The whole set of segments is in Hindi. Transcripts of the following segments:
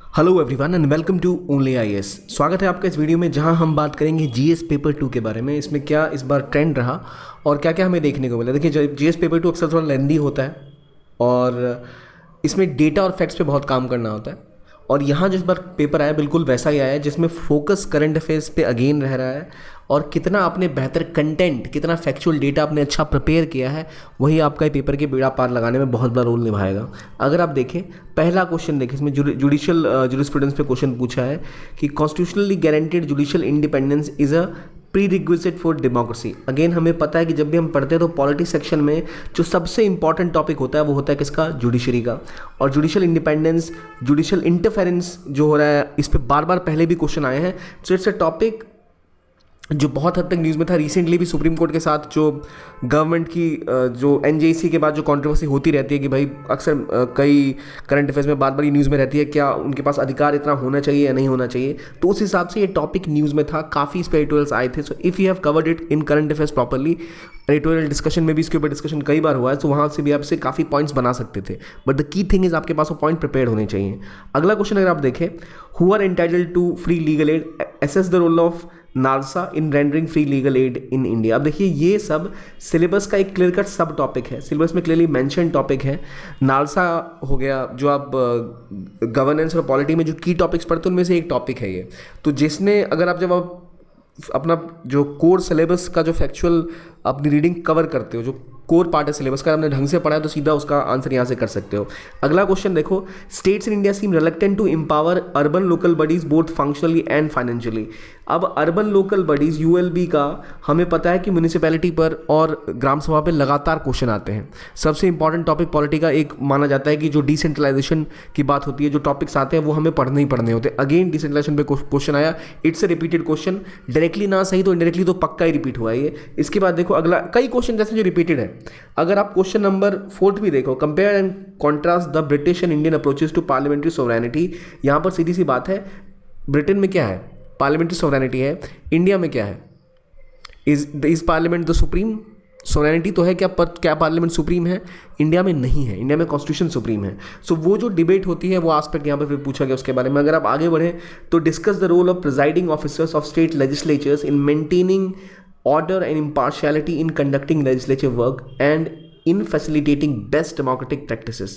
Hello everyone and welcome to Only IAS. स्वागत है आपका इस वीडियो में जहां हम बात करेंगे जीएस पेपर 2 के बारे में। इसमें क्या इस बार ट्रेंड रहा और क्या क्या हमें देखने को मिला। देखिए, जीएस पेपर 2 अक्सर थोड़ा लेंदी होता है और इसमें डेटा और फैक्ट्स पे बहुत काम करना होता है। और यहाँ जिस बार पेपर आया बिल्कुल वैसा ही आया है, जिसमें फोकस करंट अफेयर्स पे अगेन रह रहा है और कितना आपने बेहतर कंटेंट, कितना फैक्चुअल डेटा आपने अच्छा प्रिपेयर किया है, वही आपका ये पेपर के बेड़ा पार लगाने में बहुत बड़ा रोल निभाएगा। अगर आप देखें, पहला क्वेश्चन देखें, इसमें जुडिशियल जूरिस्प्रूडेंस पे क्वेश्चन पूछा है कि constitutionally guaranteed judicial independence is a pre requisite for democracy. Again हमें पता है कि जब भी हम पढ़ते हैं तो पॉलिटिक्स सेक्शन में जो सबसे इंपॉर्टेंट टॉपिक होता है वो होता है किसका? जुडिशरी का। और जुडिशियल इंडिपेंडेंस, जुडिशियल इंटरफेरेंस जो हो रहा है, इस पर बार बार पहले भी क्वेश्चन आए हैं। सो इट्स अ टॉपिक जो बहुत हद तक न्यूज़ में था। रिसेंटली भी सुप्रीम कोर्ट के साथ जो गवर्नमेंट की जो एनजेसी के बाद जो कंट्रोवर्सी होती रहती है कि भाई अक्सर कई करंट अफेयर्स में बार बार ये न्यूज़ में रहती है, क्या उनके पास अधिकार इतना होना चाहिए या नहीं होना चाहिए। तो उस हिसाब से ये टॉपिक न्यूज़ में था, काफ़ी इस पर एडिटोरियल्स आए थे। So if you have covered it in current affairs properly, editorial discussion में भी इसके ऊपर डिस्कशन कई बार हुआ है, तो वहाँ से भी आपसे काफ़ी पॉइंट्स बना सकते थे। But the key thing is आपके पास वो पॉइंट प्रिपेयर होने चाहिए। अगला क्वेश्चन अगर आप देखें, who are entitled to free legal aid, assess the role of NALSA in rendering free legal aid in India. अब देखिए, ये सब सिलेबस का एक क्लियर कट सब टॉपिक है, सिलेबस में क्लियरली मेंशन टॉपिक है। नालसा हो गया, जो आप गवर्नेंस और पॉलिटी में जो की टॉपिक्स पढ़ते हैं उनमें से एक टॉपिक है ये। तो जिसने अगर आप जब आप अपना जो कोर सिलेबस का जो फैक्चुअल अपनी रीडिंग कवर करते हो, जो कोर पार्ट है सिलेबस का, आपने ढंग से पढ़ा है तो सीधा उसका आंसर यहाँ से कर सकते हो। अगला क्वेश्चन देखो, states in India seem reluctant to empower urban local bodies both functionally and financially. अब अर्बन लोकल बॉडीज यूएलबी का हमें पता है कि म्यूनिसिपैलिटी पर और ग्राम सभा पर लगातार क्वेश्चन आते हैं। सबसे इंपॉर्टेंट टॉपिक पॉलिटी का एक माना जाता है कि जो डिसेंट्रलाइजेशन की बात होती है, जो टॉपिक्स आते हैं वो हमें पढ़ने ही पढ़ने होते हैं। अगेन डिसेंट्रलाइजेशन पे क्वेश्चन आया, it's a repeated question, directly ना सही तो इनडायरेक्टली तो पक्का ही रिपीट हुआ है ये। इसके बाद देखो अगला कई क्वेश्चन जैसे जो रिपीटेड है। अगर आप क्वेश्चन नंबर 4 भी देखो, compare and contrast the British and Indian approaches to parliamentary sovereignty. यहाँ पर सीधी सी बात है, ब्रिटेन में क्या है? पार्लियामेंट्री सोवरेनिटी है। इंडिया में क्या है? Is parliament the supreme sovereignty तो है क्या, पर क्या पार्लियामेंट सुप्रीम है? इंडिया में नहीं है, इंडिया में कॉन्स्टिट्यूशन सुप्रीम है। सो वो जो डिबेट होती है वो एस्पेक्ट यहाँ पर फिर पूछा गया उसके बारे में। अगर आप आगे बढ़ें तो discuss the role of presiding officers of state legislatures in maintaining order and impartiality in conducting legislative work and in facilitating best democratic practices।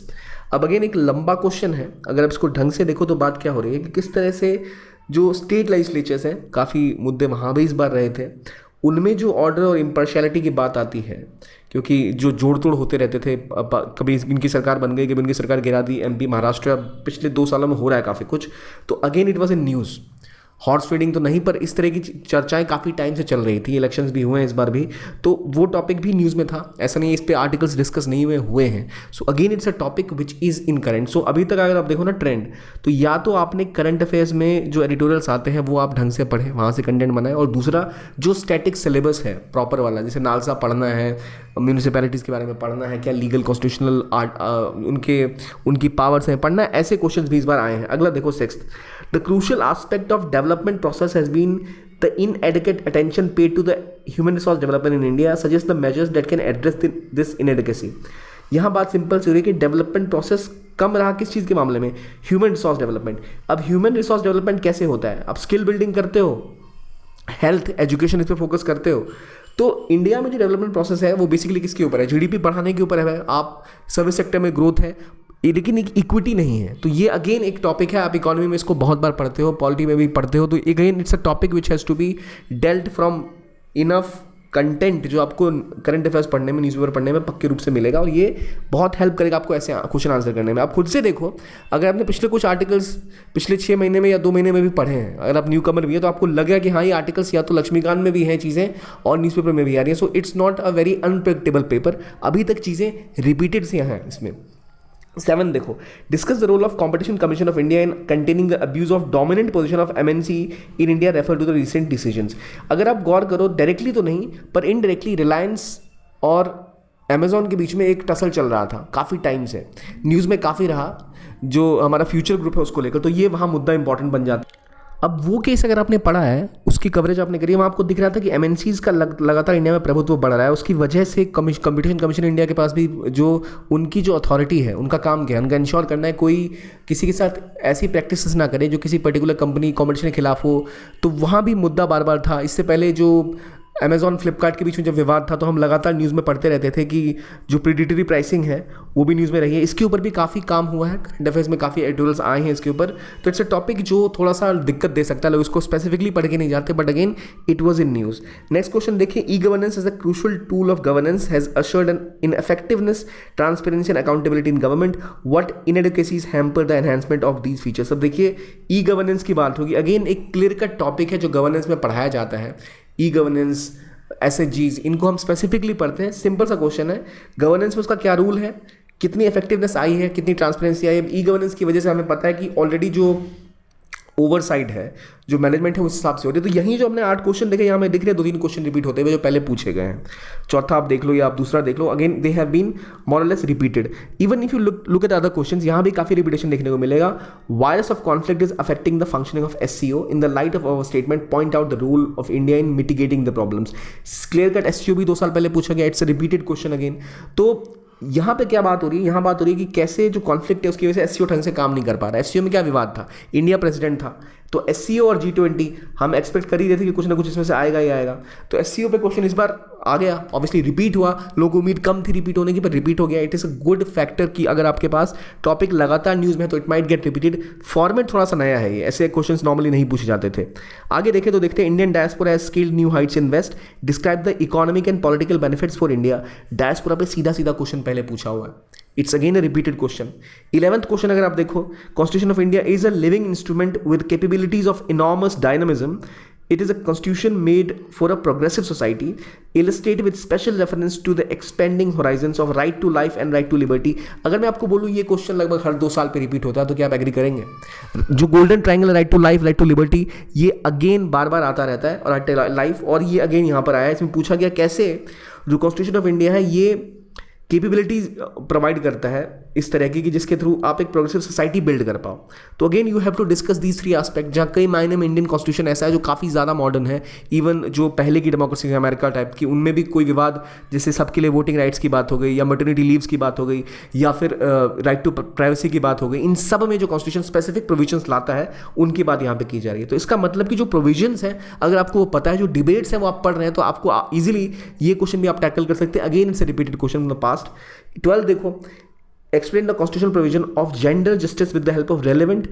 अब अगेन एक लंबा क्वेश्चन है, अगर आप इसको ढंग से देखो तो बात क्या हो रही है कि किस तरह से जो स्टेट लेजिस्लेचर्स हैं, काफ़ी मुद्दे वहाँ भी इस बार रहे थे, उनमें जो ऑर्डर और इम्पार्शियलिटी की बात आती है, क्योंकि जो जोड़ तोड़ होते रहते थे, कभी इनकी सरकार बन गई, कभी इनकी सरकार गिरा दी, एमपी महाराष्ट्र पिछले 2 सालों में हो रहा है काफ़ी कुछ। तो again it was in news, horse trading तो नहीं, पर इस तरह की चर्चाएं काफ़ी टाइम से चल रही थी, इलेक्शंस भी हुए हैं इस बार भी, तो वो टॉपिक भी न्यूज़ में था। ऐसा नहीं है इस पे आर्टिकल्स डिस्कस नहीं हुए हैं। So again it's a topic which is in current. So अभी तक अगर आप देखो ना ट्रेंड, तो या तो आपने करंट अफेयर्स में जो एडिटोरियल्स आते हैं वो आप ढंग से पढ़ें, वहाँ से कंटेंट बनाएं, और दूसरा जो स्टैटिक सिलेबस है प्रॉपर वाला, जैसे नालसा पढ़ना है, म्यूनिसिपैलिटीज़ के बारे में पढ़ना है, क्या लीगल कॉन्स्टिट्यूशनल उनकी पावर्स हैं पढ़ना है, ऐसे क्वेश्चन भी इस बार आए हैं। अगला देखो 6th, the crucial aspect of development process has been the inadequate attention paid to the human resource development in India, suggest the measures that can address this inadequacy। यहाँ बात सिंपल सी हो रही है कि डेवलपमेंट प्रोसेस कम रहा किस चीज़ के मामले में? Human resource development. अब ह्यूमन रिसोर्स डेवलपमेंट कैसे होता है? आप स्किल बिल्डिंग करते हो, हेल्थ एजुकेशन इस पर फोकस करते हो। तो इंडिया में जो डेवलपमेंट प्रोसेस है वो बेसिकली किसके ऊपर है? जीडीपी बढ़ाने के ऊपर है। आप सर्विस सेक्टर में ग्रोथ है, लेकिन एक इक्विटी नहीं है। तो ये अगेन एक टॉपिक है, आप इकोनॉमी में इसको बहुत बार पढ़ते हो, पॉलिटी में भी पढ़ते हो। तो again it's a topic which has to be dealt from enough content, जो आपको करंट अफेयर्स पढ़ने में, न्यूज़पेपर पढ़ने में पक्के रूप से मिलेगा, और ये बहुत हेल्प करेगा आपको ऐसे क्वेश्चन आंसर करने में। आप खुद से देखो, अगर आपने पिछले कुछ आर्टिकल्स पिछले 6 महीने में या 2 महीने में भी पढ़े हैं, अगर आप न्यू कमर भी है, तो आपको लगेगा कि हाँ ये आर्टिकल्स या तो लक्ष्मीकांत में भी हैं चीज़ें और न्यूज़पेपर में भी आ रही है। So it's not a very unpredictable paper, अभी तक चीज़ें रिपीटेड से हैं इसमें। 7 देखो, discuss the role of competition commission of India in containing the abuse of dominant position of MNC in India, refer to the recent decisions. अगर आप गौर करो, डायरेक्टली तो नहीं पर इनडायरेक्टली रिलायंस और अमेजॉन के बीच में एक टसल चल रहा था काफ़ी टाइम से, न्यूज़ में काफ़ी रहा, जो हमारा फ्यूचर ग्रुप है उसको लेकर। तो ये वहाँ मुद्दा इंपॉर्टेंट बन जाता है। अब वो केस अगर आपने पढ़ा है, उसकी कवरेज आपने करी है, वहाँ आपको दिख रहा था कि एमएनसीज का लगातार इंडिया में प्रभुत्व बढ़ रहा है। उसकी वजह से कंपटीशन कमीशन इंडिया के पास भी जो उनकी जो अथॉरिटी है, उनका काम क्या है, उनका इंश्योर करना है कोई किसी के साथ ऐसी प्रैक्टिसेस ना करे जो किसी पर्टिकुलर कंपनी कॉम्पिटिशन के खिलाफ हो। तो वहाँ भी मुद्दा बार बार था। इससे पहले जो अमेजॉन फ्लिपकार्ट के बीच में जब विवाद था, तो हम लगातार न्यूज़ में पढ़ते रहते थे कि जो प्रीडेटरी प्राइसिंग है वो भी न्यूज़ में रही है। इसके ऊपर भी काफ़ी काम हुआ है, करंट अफेयर्स में काफ़ी एडिटोरियल्स आए हैं इसके ऊपर। तो इट्स अ टॉपिक जो थोड़ा सा दिक्कत दे सकता है, लोग इसको स्पेसिफिकली पढ़ के नहीं जाते, but again it was in news. Next question देखिए, e governance is a crucial tool of governance has assured an in effectiveness, transparency and accountability in government. What inadequacies hamper the enhancement of these features? अब देखिए ई गवर्नेंस की बात होगी, अगेन एक क्लियर कट टॉपिक है जो गवर्नेंस में पढ़ाया जाता है। ई गवर्नेंस, एसएचजीज, इनको हम स्पेसिफिकली पढ़ते हैं। सिंपल सा क्वेश्चन है, गवर्नेंस में उसका क्या रूल है, कितनी इफेक्टिवनेस आई है, कितनी ट्रांसपेरेंसी आई है। ई गवर्नेंस की वजह से हमें पता है कि ऑलरेडी जो ओवरसाइड है, जो मैनेजमेंट है, उस हिसाब से होती है। तो यही जो हमने 8 क्वेश्चन देखे, यहाँ में दिख रहे 2-3 क्वेश्चन रिपीट होते हुए जो पहले पूछे गए हैं। चौथा आप देख लो या आप दूसरा देख लो, again they have been more और less repeated. Even if you look at other questions, यहाँ भी काफी रिपीटेशन देखने को मिलेगा। Virus of conflict is affecting the functioning of SCO in the light of our statement, point out the role of India in mitigating the problems. Clear cut SCO भी 2 साल पहले पूछा गया, it's a repeated question again. तो यहाँ पे क्या बात हो रही है, यहाँ बात हो रही है कि कैसे जो कॉन्फ्लिक्ट है उसकी वजह से एससीओ ढंग से काम नहीं कर पा रहा है। एससीओ में क्या विवाद था, इंडिया प्रेसिडेंट था, तो एससीओ और G20 हम एक्सपेक्ट कर ही रहे थे कि कुछ ना कुछ इसमें से आएगा ही आएगा। तो एससीओ पे क्वेश्चन इस बार आ गया, ऑब्वियसली रिपीट हुआ, लोगों को उम्मीद कम थी रिपीट होने की, पर रिपीट हो गया। It is a good factor कि अगर आपके पास टॉपिक लगातार न्यूज़ में है तो it might get repeated. Format थोड़ा सा नया है, ये ऐसे क्वेश्चन नॉर्मली नहीं पूछे जाते थे। आगे देखें तो देखते हैं, Indian diaspora has scaled new heights in west, describe the economic and political benefits for India. Diaspora पे सीधा सीधा क्वेश्चन पहले पूछा हुआ है, it's again a repeated question. 11th question अगर आप देखो, constitution of India is a living instrument with capabilities of enormous dynamism. It is a constitution made for a progressive society, illustrated with special reference to the expanding horizons of right to life and right to liberty. अगर मैं आपको बोलूँ ये क्वेश्चन लगभग हर 2 साल पे रिपीट होता है तो क्या आप एग्री करेंगे? जो golden triangle, right to life, right to liberty, ये अगेन बार बार आता रहता है, और राइट लाइफ, और ये अगेन यहाँ पर आया है। इसमें पूछा गया कैसे जो कॉन्स्टिट्यूशन ऑफ इंडिया है ये कैपेबिलिटीज प्रोवाइड करता है इस तरह की कि जिसके थ्रू आप एक प्रोग्रेसिव सोसाइटी बिल्ड कर पाओ। तो again you have to discuss these 3 aspect, जहाँ कई मायने में इंडियन कॉन्स्टिट्यूशन ऐसा है जो काफ़ी ज़्यादा मॉडर्न है। इवन जो पहले की डेमोक्रेसी है अमेरिका टाइप की, उनमें भी कोई विवाद, जैसे सबके लिए वोटिंग राइट्स की बात हो गई, या मटर्निटी लीव्स की बात हो गई, या फिर राइट टू प्राइवेसी की बात हो गई, इन सब में जो कॉन्स्टिट्यूशन स्पेसिफिक प्रोविजंस लाता है उनकी बात यहाँ पे की जा रही है। तो इसका मतलब कि जो प्रोविजंस हैं, अगर आपको वो पता है, जो डिबेट्स हैं वो आप पढ़ रहे हैं, तो आपको ईजिली ये क्वेश्चन भी आप टैकल कर सकते हैं। Again it's repeated question in the past. 12 देखो, explain the constitutional provision of gender justice with the help of relevant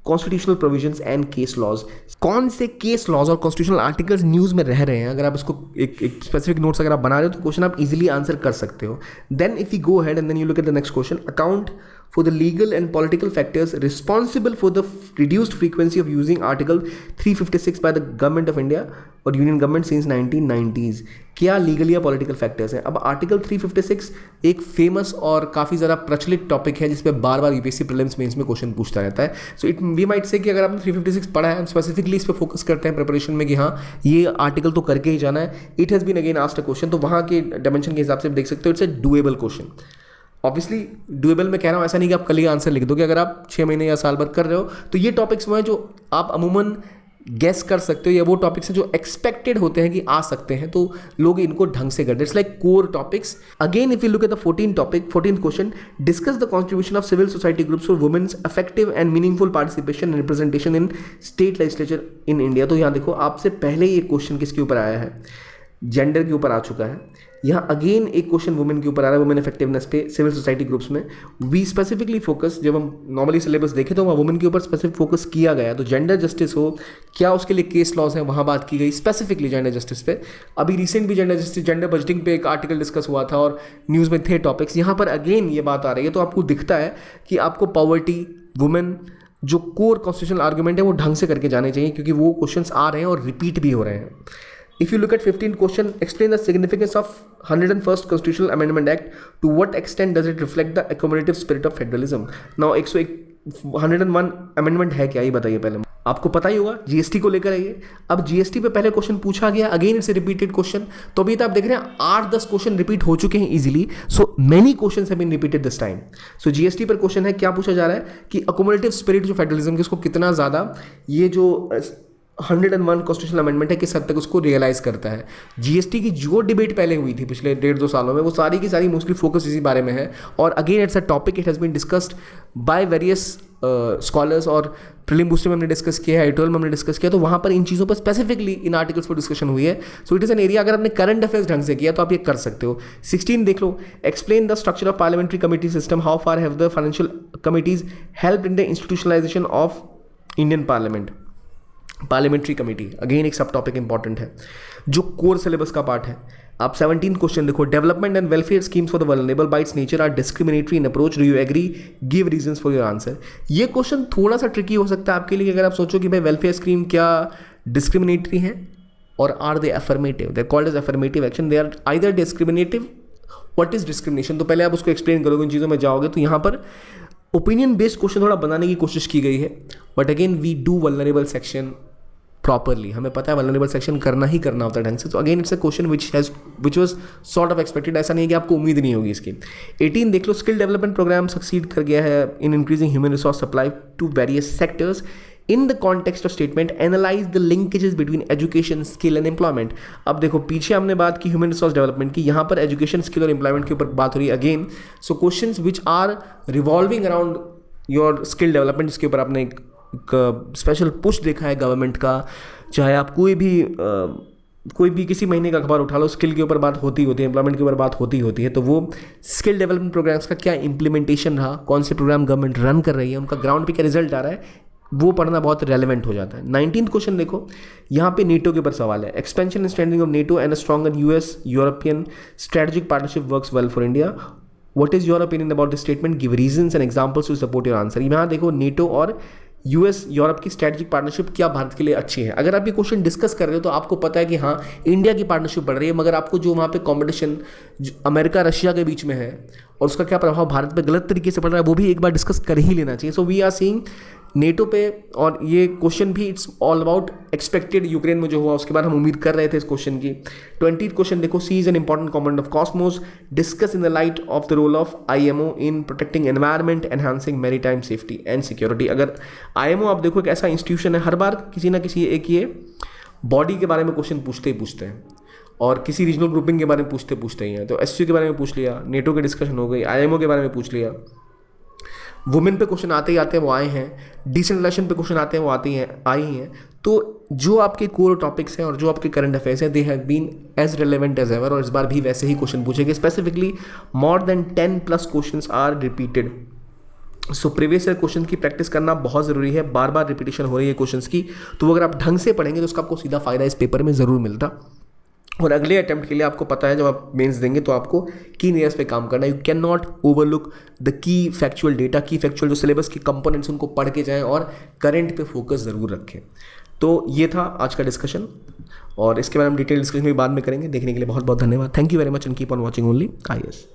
constitutional provisions and case laws. कौन से केस लॉज और कॉन्स्टिट्यूशनल आर्टिकल्स न्यूज़ में रह रहे हैं, अगर आप इसको एक स्पेसिफिक नोट्स अगर आप बना रहे हो तो क्वेश्चन आप इजीली आंसर कर सकते हो। Then if you go head and then you look at the next question, account for the legal and political factors responsible for the reduced frequency of using Article 356 by the Government of India और यूनियन गवर्नमेंट सिंस 1990s। क्या लीगल या पॉलिटिकल फैक्टर्स हैं? अब आर्टिकल 356 एक फेमस और काफ़ी ज़्यादा प्रचलित टॉपिक है जिस पे बार बार यूपीएससी प्रीलिम्स मेंस में क्वेश्चन पूछता रहता है। So it we might say कि अगर आपने 356 पढ़ा है, हम स्पेसिफिकली इस पर फोकस करते हैं प्रिपरेशन में कि हाँ ये आर्टिकल तो करके ही जाना है। It has been again asked a question, तो वहाँ के डायमेंशन के हिसाब से देख सकते हो it's a doable question. Obviously doable में कह रहा हूँ, ऐसा नहीं कि आप कल ही आंसर लिख दोगे। अगर आप 6 महीने या साल भर कर रहे हो तो ये टॉपिक्स वो हैं जो आप अमूमन गेस कर सकते हो, या वो टॉपिक्स हैं जो एक्सपेक्टेड होते हैं कि आ सकते हैं, तो लोग इनको ढंग से करते हैं। It's like core topics. Again if you look at the 14th क्वेश्चन, discuss the contribution of civil society groups for women's effective and meaningful participation and representation in state legislature in India. तो यहाँ देखो, आपसे पहले ये क्वेश्चन किसके ऊपर आया है, जेंडर के ऊपर आ चुका है। यहाँ अगेन एक क्वेश्चन वुमेन के ऊपर आ रहा है, वुमेन इफेक्टिवनेस पे सिविल सोसाइटी ग्रुप्स में। वी स्पेसिफिकली फोकस, जब हम नॉर्मली सिलेबस देखें तो वहाँ वुमेन के ऊपर स्पेसिफिक फोकस किया गया। तो जेंडर जस्टिस हो, क्या उसके लिए केस लॉज हैं, वहाँ बात की गई स्पेसिफिकली जेंडर जस्टिस पे। अभी रिसेंट भी जेंडर जस्टिस, जेंडर बजटिंग पे एक आर्टिकल डिस्कस हुआ था और न्यूज़ में थे टॉपिक्स। यहाँ पर अगेन ये बात आ रही है, तो आपको दिखता है कि आपको पॉवर्टी, वुमेन, जो कोर कॉन्स्टिट्यूशनल आर्गूमेंट है वो ढंग से करके जाने चाहिए, क्योंकि वो क्वेश्चन आ रहे हैं और रिपीट भी हो रहे हैं। If you look at 15th question, explain the significance of 101st Constitutional Amendment Act. To what extent does it reflect the accommodative spirit of federalism? Now 101 amendment है क्या, ये बताइए पहले। आपको पता ही होगा जीएसटी को लेकर है ये। अब जीएसटी पे पहले क्वेश्चन पूछा गया, अगेन इट्स रिपीटेड क्वेश्चन। तो अभी तो आप देख रहे हैं 8-10 क्वेश्चन रिपीट हो चुके हैं easily. So many question have been repeated this time. So GST पर क्वेश्चन है, क्या पूछा जा रहा है कि अकोमोडेटिव स्पिरिट जो फेडरलिज्म की, उसको कितना ज़्यादा ये जो 101 कॉन्स्टिट्यूशनल अमेंडमेंट है किस हद तक उसको रियलाइज करता है। जीएसटी की जो डिबेट पहले हुई थी पिछले 1.5-2 सालों में, वो सारी की सारी मोस्टली फोकस इसी बारे में है। और again it's a topic, it has been discussed by various scholars, और प्रीलिम बूस्टर में हमने डिस्कस किया है, आई12 में हमने डिस्कस किया, तो वहाँ पर इन चीज़ों पर स्पेसिफिकली इन आर्टिकल्स पर डिस्कशन हुई है। So it is an area, अगर आपने करंट अफेयर्स ढंग से किया तो आप ये कर सकते हो। 16 देख लो, explain the structure of parliamentary committee system, how far have the financial committees help in the institutionalisation of Indian parliament. Parliamentary committee again एक सब टॉपिक इंपॉर्टेंट है जो कोर सिलेबस का पार्ट है। आप 17 क्वेश्चन देखो, development and welfare schemes for the vulnerable by its nature are discriminatory in approach, do you agree, give reasons for your answer. ये क्वेश्चन थोड़ा सा ट्रिकी हो सकता है आपके लिए, अगर आप सोचो कि भाई वेलफेयर स्कीम क्या डिस्क्रिमिनेटरी है और are they affirmative, they are called as affirmative action, they are either discriminative, what is discrimination, तो पहले आप उसको एक्सप्लेन करोगे, इन चीज़ों में जाओगे। तो यहाँ पर ओपिनियन बेस्ड क्वेश्चन थोड़ा बनाने की कोशिश की गई है, but again we do vulnerable section properly, हमें पता है वल्नरेबल सेक्शन करना ही करना होता है ढंग से। तो again it's a question which was sort of expected, ऐसा नहीं है कि आपको उम्मीद नहीं होगी इसकी। 18 देख लो, स्किल डेवलपमेंट प्रोग्राम सक्सीड कर गया है in increasing human resource supply to various sectors in the context of statement, analyse the linkages between education, skill and employment. अब देखो पीछे हमने बात की ह्यूमन रिसोर्स डेवलपमेंट की, यहाँ पर एजुकेशन, स्किल और एम्प्लॉयमेंट के ऊपर बात हो रही है again. So questions which are revolving around your skill development, जिसके ऊपर आपने एक स्पेशल पुश देखा है गवर्नमेंट का, चाहे आप कोई भी किसी महीने का अखबार उठा लो, स्किल के ऊपर बात होती है, एम्प्लॉयमेंट के ऊपर बात होती है। तो वो स्किल डेवलपमेंट प्रोग्राम्स का क्या इंप्लीमेंटेशन रहा, कौन से प्रोग्राम गवर्नमेंट रन कर रही है, उनका ग्राउंड पे क्या रिजल्ट आ रहा है, वो पढ़ना बहुत रेलेवेंट हो जाता है। 19th क्वेश्चन देखो, यहाँ पे नेटो के ऊपर सवाल है, expansion and strengthening of NATO and a stronger US European strategic partnership works well for India, what is your opinion about this statement, give reasons and examples to support your answer. यहाँ देखो नेटो और यूएस यूरोप की स्ट्रेटेजिक पार्टनरशिप क्या भारत के लिए अच्छी है। अगर आप ये क्वेश्चन डिस्कस कर रहे हो तो आपको पता है कि हाँ इंडिया की पार्टनरशिप बढ़ रही है, मगर आपको जो वहाँ पे कंपटीशन अमेरिका रशिया के बीच में है और उसका क्या प्रभाव भारत पे गलत तरीके से पड़ रहा है, वो भी एक बार डिस्कस कर ही लेना चाहिए। So we are seeing NATO पे, और ये क्वेश्चन भी it's all about expected, Ukraine में जो हुआ उसके बाद हम उम्मीद कर रहे थे इस क्वेश्चन की। 20th क्वेश्चन देखो, sea is an important component of cosmos, discuss in the light of the role of IMO in protecting environment, enhancing maritime safety and security. अगर आईएमओ आप देखो एक ऐसा इंस्टीट्यूशन है, हर बार किसी ना किसी एक ये बॉडी के बारे में क्वेश्चन पूछते ही पूछते हैं, और किसी रीजनल ग्रुपिंग के बारे में पूछते ही हैं। तो एससीओ के बारे में पूछ लिया, नेटो की डिस्कशन हो गई, आईएमओ के बारे में पूछ लिया, वुमेन पे क्वेश्चन आते ही आते हैं वो आए हैं, डिसेंट्रलाइजेशन पे क्वेश्चन आते हैं वो आई हैं। तो जो आपके कोर टॉपिक्स हैं और जो आपके करंट अफेयर्स हैं, they have been as relevant as ever, और इस बार भी वैसे ही क्वेश्चन पूछेंगे। Specifically more than 10+ questions are repeated. So previous year question की प्रैक्टिस करना बहुत ज़रूरी है, बार बार रिपीटेशन हो रही है क्वेश्चंस की, तो अगर आप ढंग से पढ़ेंगे तो उसका आपको सीधा फायदा इस पेपर में ज़रूर मिलता। और अगले अटेम्प्ट के लिए आपको पता है जब आप मेंस देंगे तो आपको की एरियाज पे काम करना है। You can not overlook the key factual data, की फैक्चुअल जो सिलेबस के कंपोनेंट्स उनको पढ़ के जाएं और करंट पे फोकस ज़रूर रखें। तो ये था आज का डिस्कशन, और इसके बारे में डिटेल डिस्कशन भी बाद में करेंगे। देखने के लिए बहुत बहुत धन्यवाद। Thank you very much and keep on watching only IAS।